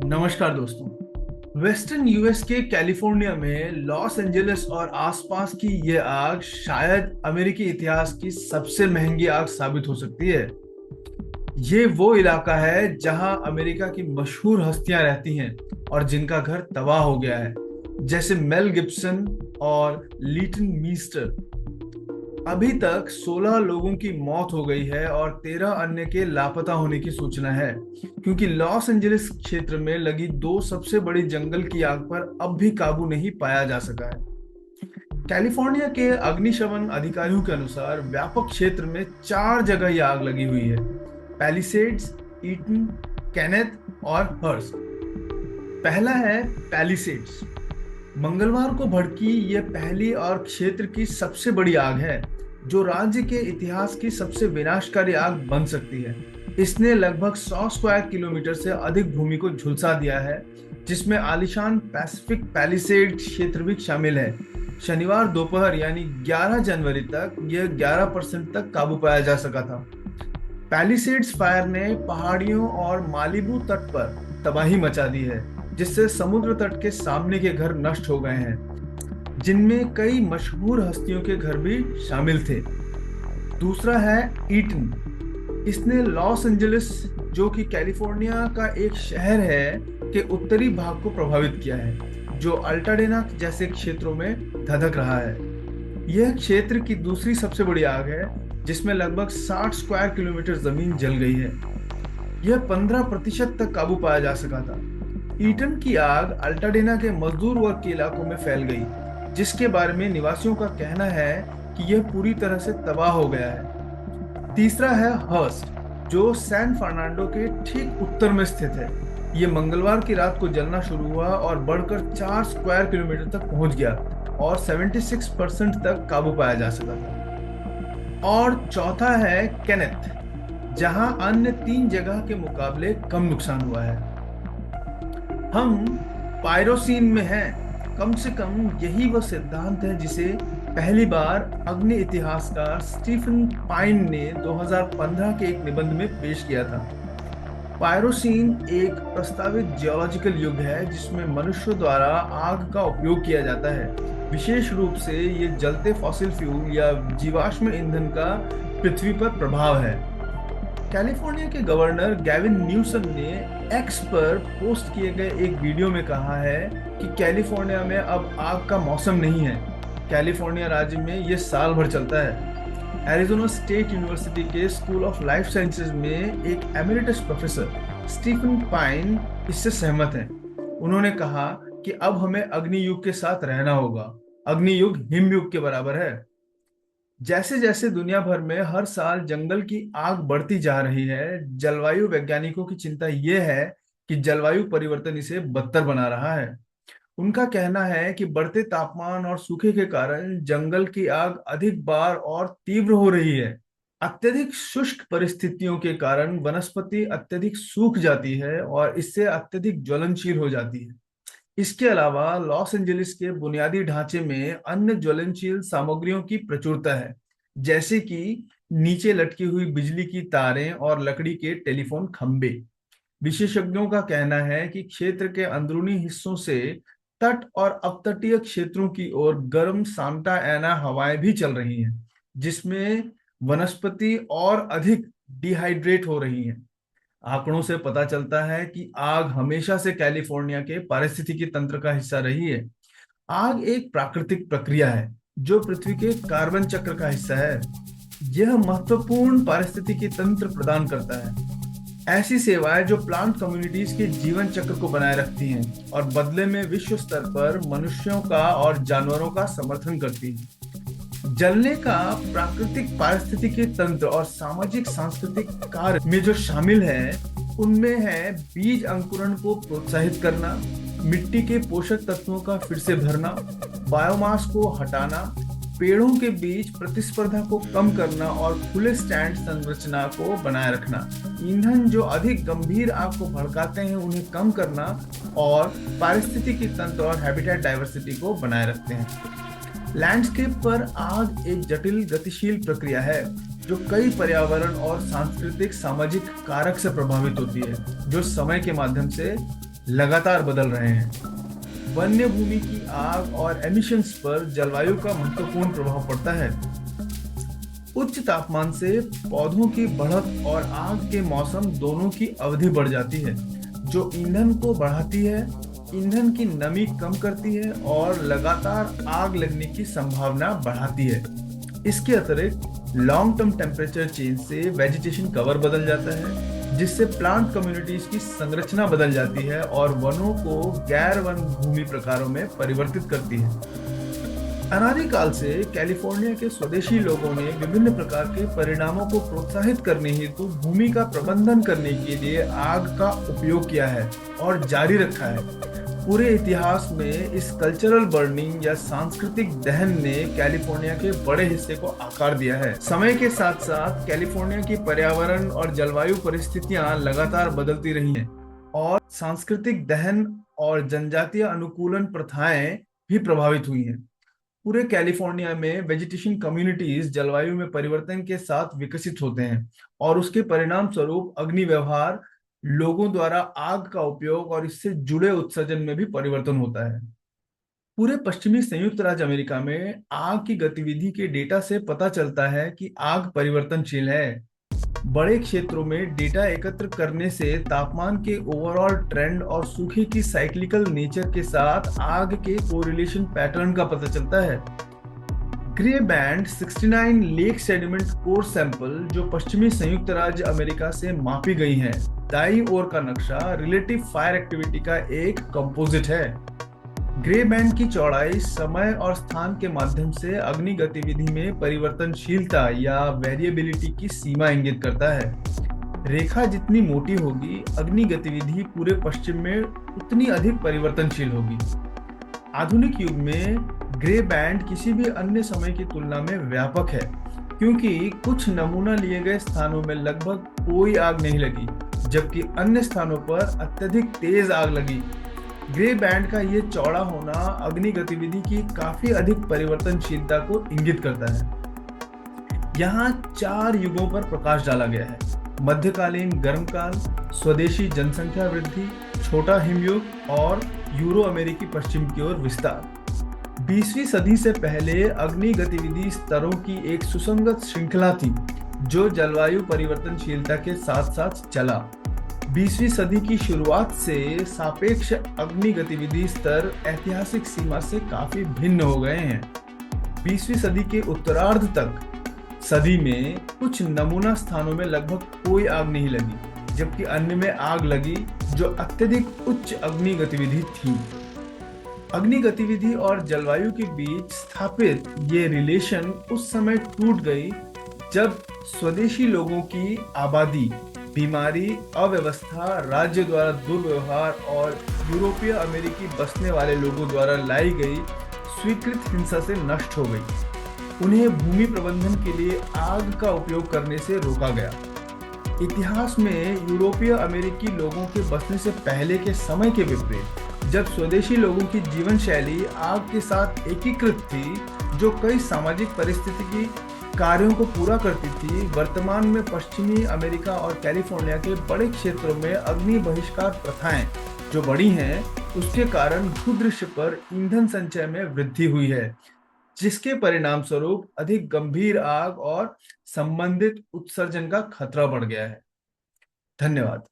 नमस्कार दोस्तों। Western US के कैलिफोर्निया में लॉस एंजलिस और आसपास की ये आग शायद अमेरिकी इतिहास की सबसे महंगी आग साबित हो सकती है। ये वो इलाका है जहां अमेरिका की मशहूर हस्तियां रहती हैं और जिनका घर तबाह हो गया है, जैसे मेल गिब्सन और लीटन मीस्टर। अभी तक 16 लोगों की मौत हो गई है और 13 अन्य के लापता होने की सूचना है, क्योंकि लॉस एंजलिस क्षेत्र में लगी दो सबसे बड़ी जंगल की आग पर अब भी काबू नहीं पाया जा सका है। कैलिफोर्निया के अग्निशमन अधिकारियों के अनुसार व्यापक क्षेत्र में 4 जगह ये आग लगी हुई है: पैलिसेड्स, ईटन, केनेथ और हर्स्ट। पहला है पैलिसेड्स। मंगलवार को भड़की यह पहली और क्षेत्र की सबसे बड़ी आग है, जो राज्य के इतिहास की सबसे विनाशकारी आग बन सकती है। इसने लगभग 100 स्क्वायर किलोमीटर से अधिक भूमि को झुलसा दिया है, जिसमें आलीशान पैसिफिक पैलिसेड क्षेत्र भी शामिल है। शनिवार दोपहर यानी 11 जनवरी तक यह 11% तक काबू पाया जा सका था। पैलिसेड्स फायर ने पहाड़ियों और मालिबू तट पर तबाही मचा दी है, जिससे समुद्र तट के सामने के घर नष्ट हो गए हैं, जिनमें कई मशहूर हस्तियों के घर भी शामिल थे। दूसरा है ईटन। इसने लॉस एंजलिस, जो कि कैलिफोर्निया का एक शहर है, के उत्तरी भाग को प्रभावित किया है, जो अल्टाडेना जैसे क्षेत्रों में धधक रहा है। यह क्षेत्र की दूसरी सबसे बड़ी आग है, जिसमें लगभग 60 स्क्वायर किलोमीटर जमीन जल गई है। यह 15% तक काबू पाया जा सका था। ईटन की आग अल्टाडेना के मजदूर वर्ग के इलाकों में फैल गई, जिसके बारे में निवासियों का कहना है कि यह पूरी तरह से तबाह हो गया है। तीसरा है हर्स्ट, जो सैन फर्नांडो के ठीक उत्तर में स्थित है। यह मंगलवार की रात को जलना शुरू हुआ और बढ़कर 4 स्क्वायर किलोमीटर तक पहुंच गया और 76% तक काबू पाया जा सका था। और चौथा है केनेथ, जहां अन्य 3 जगह के मुकाबले कम नुकसान हुआ है। हम पायरोसीन में हैं। कम से कम यही वह सिद्धांत है जिसे पहली बार अग्नि इतिहासकार स्टीफन पाइन ने 2015 के एक निबंध में पेश किया था। पायरोसीन एक प्रस्तावित जियोलॉजिकल युग है जिसमें मनुष्यों द्वारा आग का उपयोग किया जाता है। विशेष रूप से ये जलते फॉसिल फ्यूल या जीवाश्म ईंधन का पृथ्वी पर प्रभाव है। कैलिफोर्निया के गवर्नर गैविन न्यूसम ने एक्स पर पोस्ट किए गए एक वीडियो में कहा है कि कैलिफोर्निया में अब आग का मौसम नहीं है। कैलिफोर्निया राज्य में यह साल भर चलता है। एरिजोना स्टेट यूनिवर्सिटी के स्कूल ऑफ लाइफ साइंसेज में एक एमेरिटस प्रोफेसर स्टीफन पाइन इससे सहमत हैं। उन्होंने कहा कि अब हमें अग्नि युग के साथ रहना होगा। अग्नि युग हिम युग के बराबर है। जैसे जैसे दुनिया भर में हर साल जंगल की आग बढ़ती जा रही है, जलवायु वैज्ञानिकों की चिंता यह है कि जलवायु परिवर्तन इसे बदतर बना रहा है। उनका कहना है कि बढ़ते तापमान और सूखे के कारण जंगल की आग अधिक बार और तीव्र हो रही है। अत्यधिक शुष्क परिस्थितियों के कारण वनस्पति अत्यधिक सूख जाती है और इससे अत्यधिक ज्वलनशील हो जाती है। इसके अलावा लॉस एंजलिस के बुनियादी ढांचे में अन्य ज्वलनशील सामग्रियों की प्रचुरता है, जैसे कि नीचे लटकी हुई बिजली की तारें और लकड़ी के टेलीफोन खंभे। विशेषज्ञों का कहना है कि क्षेत्र के अंदरूनी हिस्सों से तट और अपतटीय क्षेत्रों की ओर गर्म सांता एना हवाएं भी चल रही हैं, जिसमें वनस्पति और अधिक डिहाइड्रेट हो रही हैं। आंकड़ों से पता चलता है कि आग हमेशा से कैलिफोर्निया के पारिस्थितिकी तंत्र का हिस्सा रही है। आग एक प्राकृतिक प्रक्रिया है जो पृथ्वी के कार्बन चक्र का हिस्सा है। यह महत्वपूर्ण पारिस्थितिकी तंत्र प्रदान करता है, ऐसी सेवाएं जो प्लांट कम्युनिटीज के जीवन चक्र को बनाए रखती हैं और बदले में विश्व स्तर पर मनुष्यों का और जानवरों का समर्थन करती हैं। जलने का प्राकृतिक पारिस्थितिकी तंत्र और सामाजिक सांस्कृतिक कार्य में जो शामिल है, उनमें है बीज अंकुरण को प्रोत्साहित करना, मिट्टी के पोषक तत्वों का फिर से भरना, बायोमास को हटाना, पेड़ों के बीच प्रतिस्पर्धा को कम करना और खुले स्टैंड संरचना को बनाए रखना, ईंधन जो अधिक गंभीर आग को भड़काते हैं उन्हें कम करना और पारिस्थितिकी तंत्र और हैबिटेट डाइवर्सिटी को बनाए रखते हैं। लैंडस्केप पर आग एक जटिल गतिशील प्रक्रिया है जो कई पर्यावरण और सांस्कृतिक सामाजिक कारक से प्रभावित होती है, जो समय के माध्यम से लगातार बदल रहे हैं। वन्य भूमि की आग और एमिशंस पर जलवायु का महत्वपूर्ण प्रभाव पड़ता है। उच्च तापमान से पौधों की बढ़त और आग के मौसम दोनों की अवधि बढ़ जाती है, जो ईंधन को बढ़ाती है, ईंधन की नमी कम करती है और लगातार आग लगने की संभावना बढ़ाती है। इसके अतिरिक्त लॉन्ग टर्म टेम्परेचर चेंज से वेजिटेशन कवर बदल जाता है, जिससे प्लांट कम्युनिटीज की संरचना बदल जाती है और वनों को गैर वन भूमि प्रकारों में परिवर्तित करती है। अनादिकाल से कैलिफोर्निया के स्वदेशी लोगों ने विभिन्न प्रकार के परिणामों को प्रोत्साहित करने हेतु भूमि का प्रबंधन करने के लिए आग का उपयोग किया है और जारी रखा है। पूरे इतिहास में इस कल्चरल बर्निंग या सांस्कृतिक दहन ने कैलिफोर्निया के बड़े हिस्से को आकार दिया है। समय के साथ साथ कैलिफोर्निया की पर्यावरण और जलवायु परिस्थितियां लगातार बदलती रही हैं और सांस्कृतिक दहन और जनजातीय अनुकूलन प्रथाएं भी प्रभावित हुई हैं। पूरे कैलिफोर्निया में वेजिटेशन कम्युनिटीज जलवायु में परिवर्तन के साथ विकसित होते हैं और उसके परिणाम स्वरूप अग्नि व्यवहार, लोगों द्वारा आग का उपयोग और इससे जुड़े उत्सर्जन में भी परिवर्तन होता है। पूरे पश्चिमी संयुक्त राज्य अमेरिका में आग की गतिविधि के डेटा से पता चलता है कि आग परिवर्तनशील है। बड़े क्षेत्रों में डेटा एकत्र करने से तापमान के ओवरऑल ट्रेंड और सूखे की साइक्लिकल नेचर के साथ आग के कोरिलेशन पैटर्न का पता चलता है। Grey band 69 lake sediment core sample जो पश्चिमी संयुक्त राज्य अमेरिका से मापी गई हैं, दाईं ओर का नक्शा रिलेटिव फायर एक्टिविटी का एक कंपोजिट है। ग्रे बैंड की चौड़ाई समय और स्थान के माध्यम से अग्नि गतिविधि में परिवर्तनशीलता या वेरिएबिलिटी की सीमा इंगित करता है। रेखा जितनी मोटी होगी, अग्नि गतिविधि पूरे पश्चिम में उतनी अधिक परिवर्तनशील होगी। आधुनिक युग में ग्रे बैंड किसी भी अन्य समय की तुलना में व्यापक है, क्योंकि कुछ नमूना लिए गए स्थानों में लगभग कोई आग नहीं लगी, जबकि अन्य स्थानों पर अत्यधिक तेज आग लगी। ग्रे बैंड का ये चौड़ा होना अग्नि गतिविधि की काफी अधिक परिवर्तनशीलता को इंगित करता है। यहाँ 4 युगों पर प्रकाश डाला गया है: मध्यकालीन गर्म काल, स्वदेशी जनसंख्या वृद्धि, छोटा हिमयुग और यूरो अमेरिकी पश्चिम की ओर विस्तार। 20वीं सदी से पहले अग्नि गतिविधि स्तरों की एक सुसंगत श्रृंखला थी जो जलवायु परिवर्तनशीलता के साथ साथ चला। 20वीं सदी की शुरुआत से सापेक्ष अग्नि गतिविधि स्तर ऐतिहासिक सीमा से काफी भिन्न हो गए हैं। 20वीं सदी के उत्तरार्ध तक सदी में कुछ नमूना स्थानों में लगभग कोई आग नहीं लगी, जबकि अन्य में आग लगी जो अत्यधिक उच्च अग्नि गतिविधि थी। अग्नि गतिविधि और जलवायु के बीच स्थापित ये रिलेशन उस समय टूट गई जब स्वदेशी लोगों की आबादी, बीमारी, अव्यवस्था, राज्य द्वारा दुर्व्यवहार और यूरोपीय अमेरिकी बसने वाले लोगों द्वारा लाई गई स्वीकृत हिंसा से नष्ट हो गई। उन्हें भूमि प्रबंधन के लिए आग का उपयोग करने से रोका गया। इतिहास में यूरोपीय अमेरिकी लोगों के बसने से पहले के समय के विपरीत, जब स्वदेशी लोगों की जीवन शैली आग के साथ एकीकृत थी, जो कई सामाजिक परिस्थितिकी कार्यों को पूरा करती थी, वर्तमान में पश्चिमी अमेरिका और कैलिफोर्निया के बड़े क्षेत्रों में अग्नि बहिष्कार प्रथाएं जो बढ़ी हैं, उसके कारण भूदृश्य पर ईंधन संचय में वृद्धि हुई है, जिसके परिणाम स्वरूप अधिक गंभीर आग और संबंधित उत्सर्जन का खतरा बढ़ गया है। धन्यवाद।